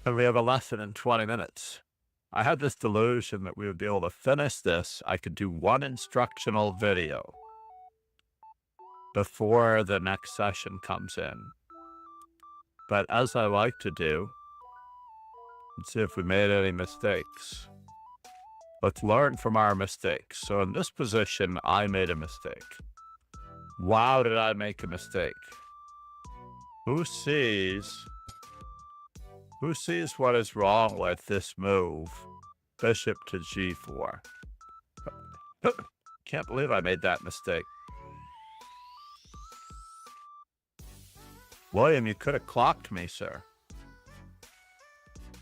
And we have a lesson in 20 minutes. I had this delusion that we would be able to finish this. I could do 1 instructional video before the next session comes in. But as I like to do, let's see if we made any mistakes. Let's learn from our mistakes. So in this position, I made a mistake. Wow, did I make a mistake? Who sees what is wrong with this move? Bishop to g4. Can't believe I made that mistake. William, you could have clocked me, sir.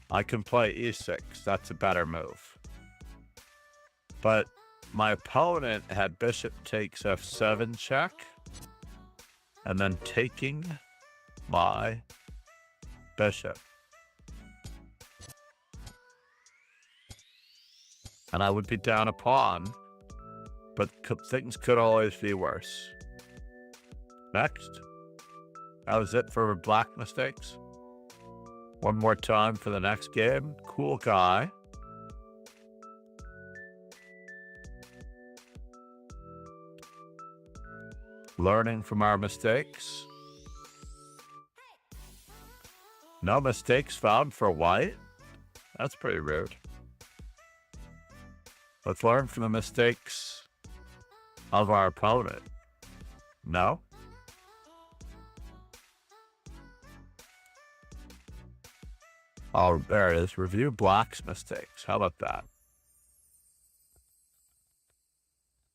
I can play e6. That's a better move. But my opponent had bishop takes f7 check, and then taking my bishop. And I would be down a pawn, but things could always be worse. Next. That was it for black mistakes. One more time for the next game. Cool guy. Learning from our mistakes. No mistakes found for white. That's pretty rude. Let's learn from the mistakes of our opponent. No? Oh, there it is. Review black's mistakes. How about that?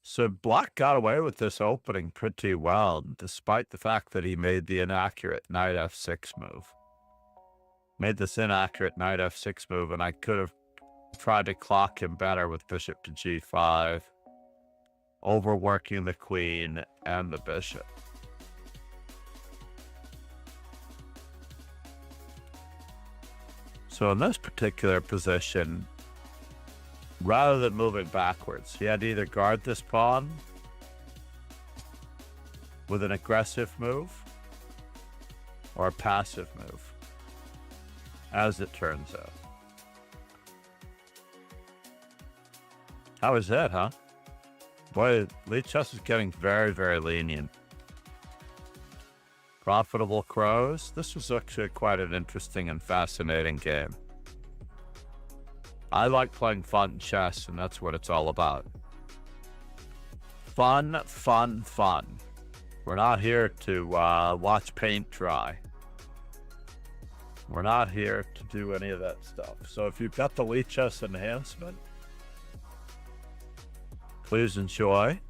So black got away with this opening pretty well, despite the fact that he made the inaccurate knight f6 move. Made this inaccurate knight f6 move, and I could have tried to clock him better with bishop to g5, overworking the queen and the bishop. So in this particular position, rather than moving backwards, he had to either guard this pawn with an aggressive move or a passive move, as it turns out. How is that, huh? Boy, Lead Chess is getting very, very lenient. Profitable crows. This was actually quite an interesting and fascinating game. I like playing fun chess, and that's what it's all about. Fun, fun, fun. We're not here to watch paint dry. We're not here to do any of that stuff. So if you've got the Lead Chess enhancement, please enjoy.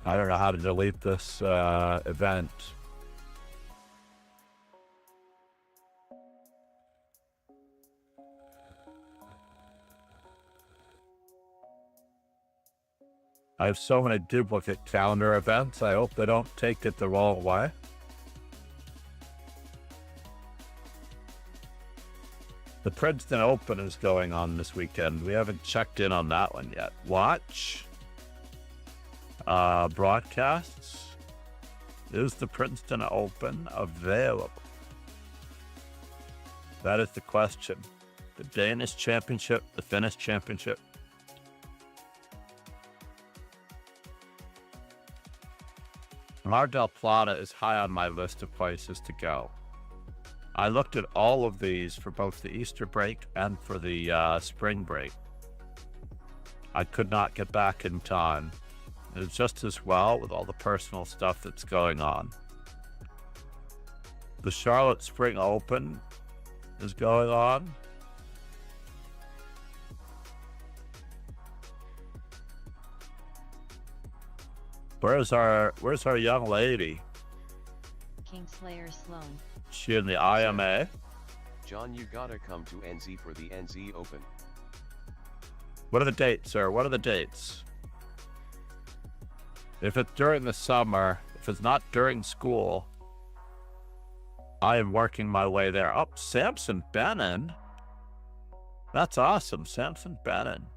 I don't know how to delete this event. I have so many duplicate calendar events. I hope they don't take it the wrong way. The Princeton Open is going on this weekend. We haven't checked in on that one yet. Watch. Broadcasts. Is the Princeton Open available? That is the question. The Danish Championship, the Finnish Championship. Mar del Plata is high on my list of places to go. I looked at all of these for both the Easter break and for the spring break. I could not get back in time. It's just as well with all the personal stuff that's going on. The Charlotte Spring Open is going on. Where's our young lady? Kingslayer Sloan. She in the IMA? John, you gotta come to NZ for the NZ Open. What are the dates, sir? What are the dates? If it's during the summer, if it's not during school, I am working my way there. Oh, Samson Bennon. That's awesome, Samson Bennon.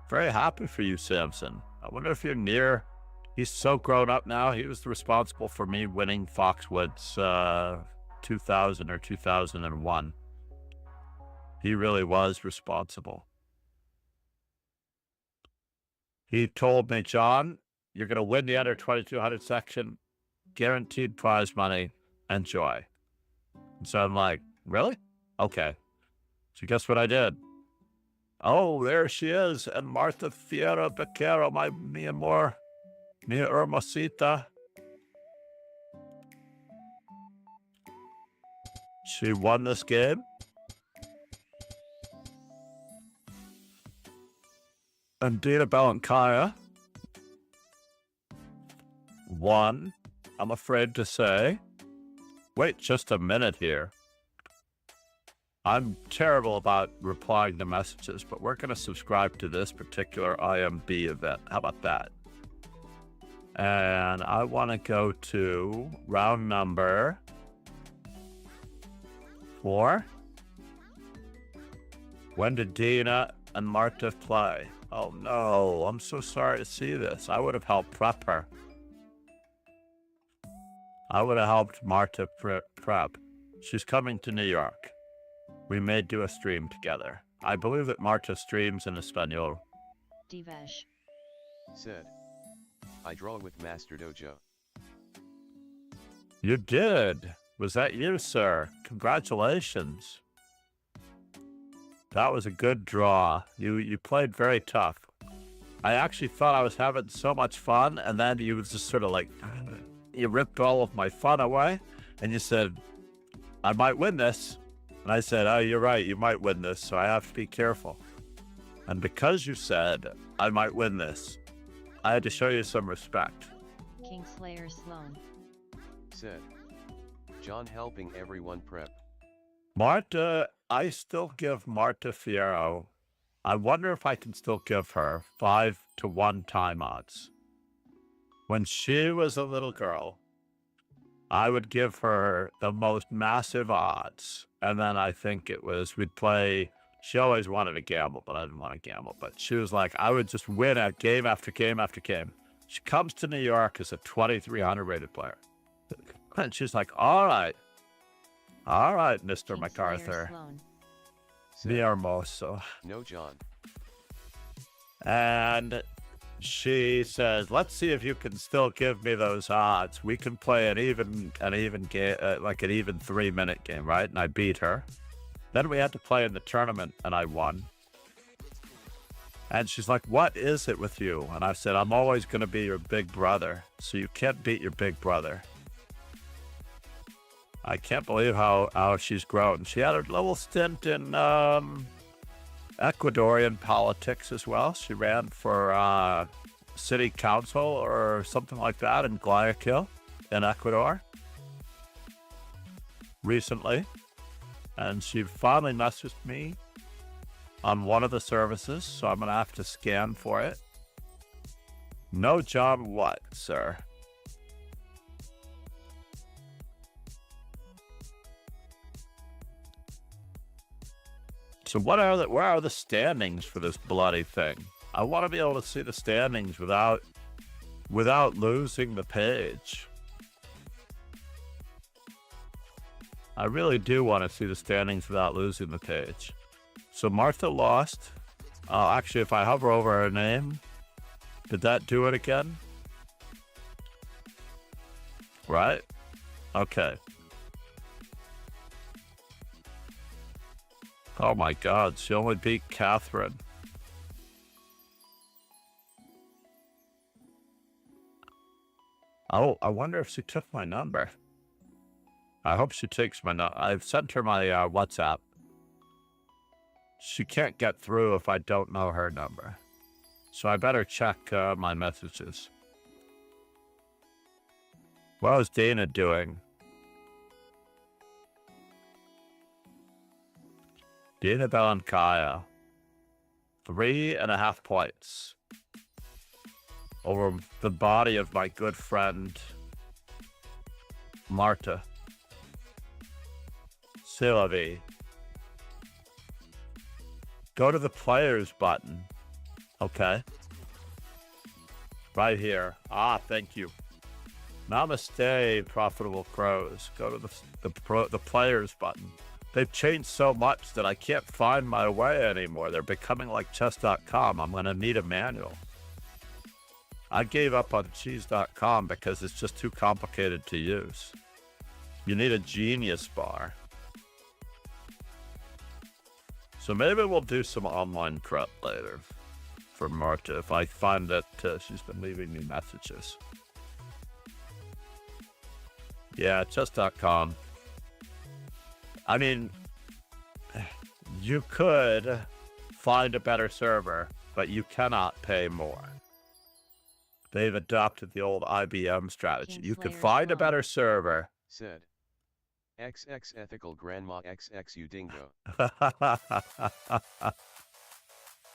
Very happy for you, Samson. I wonder if you're near. He's so grown up now. He was responsible for me winning Foxwoods 2000 or 2001. He really was responsible. He told me, John, you're going to win the under 2200 section, guaranteed prize money, enjoy. And so I'm like, really? Okay. So guess what I did? Oh, there she is. And Marta Fiera Becerra, mi amor, mi hermosita. She won this game. And Dina Balankaya won, I'm afraid to say. Wait just a minute here. I'm terrible about replying to messages, but we're going to subscribe to this particular IMB event. How about that? And I want to go to round number 4. When did Dina and Marta play? Oh no, I'm so sorry to see this. I would have helped prep her. I would have helped Marta prep. She's coming to New York. We may do a stream together. I believe that Marta streams in Espanol. Divesh. Said. I draw with Master Dojo. You did. Was that you, sir? Congratulations. That was a good draw. You played very tough. I actually thought I was having so much fun, and then you was just sort of like, you ripped all of my fun away, and you said, I might win this. And I said, oh, you're right, you might win this, so I have to be careful. And because you said, I might win this, I had to show you some respect. Kingslayer Sloan. Said. John helping everyone prep. Marta, I still give Marta Fierro. I wonder if I can still give her 5-to-1 time odds. When she was a little girl, I would give her the most massive odds. And then I think it was, we'd play, she always wanted to gamble, but I didn't want to gamble. But she was like, I would just win at game after game after game. She comes to New York as a 2,300 rated player. And she's like, all right, Mr. Kingslayer MacArthur. Sloan. Said. Mi hermoso. No, John. And she says, let's see if you can still give me those odds. We can play an even game, like an even 3-minute game, right? And I beat her. Then we had to play in the tournament, and I won. And she's like, what is it with you? And I said, I'm always going to be your big brother, so you can't beat your big brother. I can't believe how she's grown. She had a little stint in Ecuadorian politics as well. She ran for city council or something like that in Guayaquil in Ecuador recently. And she finally messaged me on one of the services, so I'm going to have to scan for it. No job what, sir? So where are the standings for this bloody thing? I want to be able to see the standings without losing the page. I really do want to see the standings without losing the page. So Martha lost. Actually, if I hover over her name, did that do it again? Right? Okay. Oh my God, she only beat Catherine. Oh, I wonder if she took my number. I hope she takes my number. I've sent her my WhatsApp. She can't get through if I don't know her number. So I better check my messages. What is Dana doing? Dina Balankaya, 3.5 points over the body of my good friend Marta. Sylvie. Go to the players button. Okay. Right here. Thank you. Namaste, profitable crows. Go to the players button. They've changed so much that I can't find my way anymore. They're becoming like chess.com. I'm going to need a manual. I gave up on cheese.com because it's just too complicated to use. You need a genius bar. So So maybe we'll do some online prep later for Marta if I find that she's been leaving me messages. Yeah, chess.com. I mean, you could find a better server, but you cannot pay more. They've adopted the old IBM strategy. You could find a better server. Said. XX ethical grandma XX you dingo.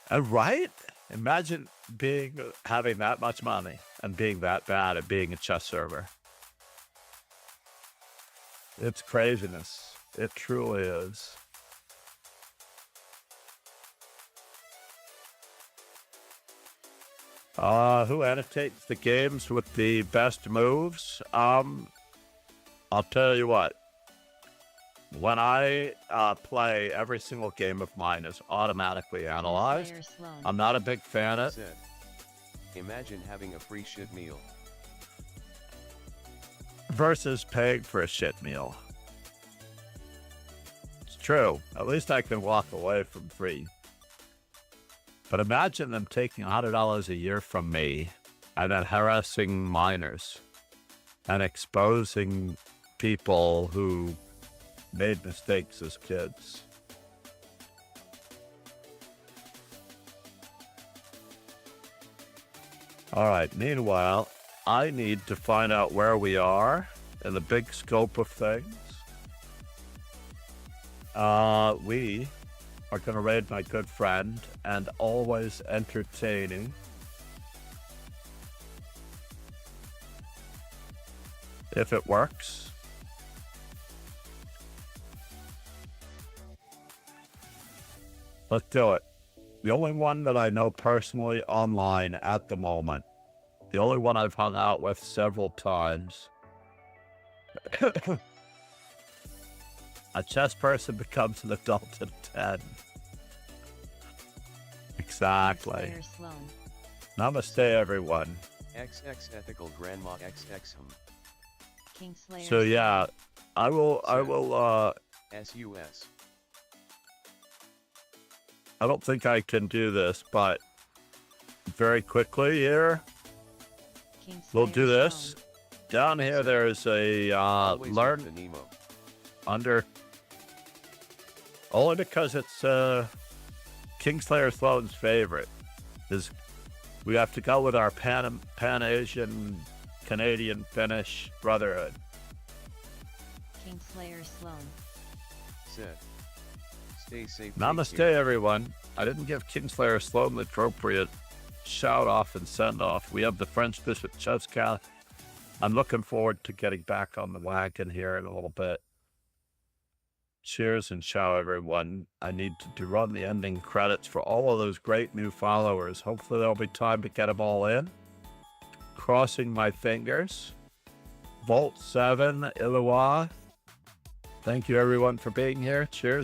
And right? Imagine having that much money and being that bad at being a chess server. It's craziness. It truly is. Who annotates the games with the best moves? I'll tell you what. When I play, every single game of mine is automatically analyzed. I'm not a big fan of it. Said. Imagine having a free shit meal. Versus paying for a shit meal. It's true. At least I can walk away from free. But imagine them taking $100 a year from me and then harassing minors and exposing people who made mistakes as kids. All right, meanwhile, I need to find out where we are in the big scope of things. We are going to raid my good friend and always entertaining if it works. Let's do it. The only one that I know personally online at the moment. The only one I've hung out with several times. A chess person becomes an adult at 10. Exactly. Namaste, everyone. XX ethical grandma XX So yeah, I will SUS. I don't think I can do this, but very quickly here, we'll do this. Down here, there's a learn the Nemo. under, only because it's Kingslayer Sloan's favorite. Is we have to go with our Pan-Asian, Canadian, Finnish brotherhood. Kingslayer Sloan. Said. Stay safe. Namaste, everyone. I didn't give Kingslayer Sloan the appropriate shout off and send off. We have the French Bishop Chevska. I'm looking forward to getting back on the wagon here in a little bit. Cheers and ciao, everyone. I need to run the ending credits for all of those great new followers. Hopefully there'll be time to get them all in. Crossing my fingers. Volt 7, Illawa. Thank you, everyone, for being here. Cheers.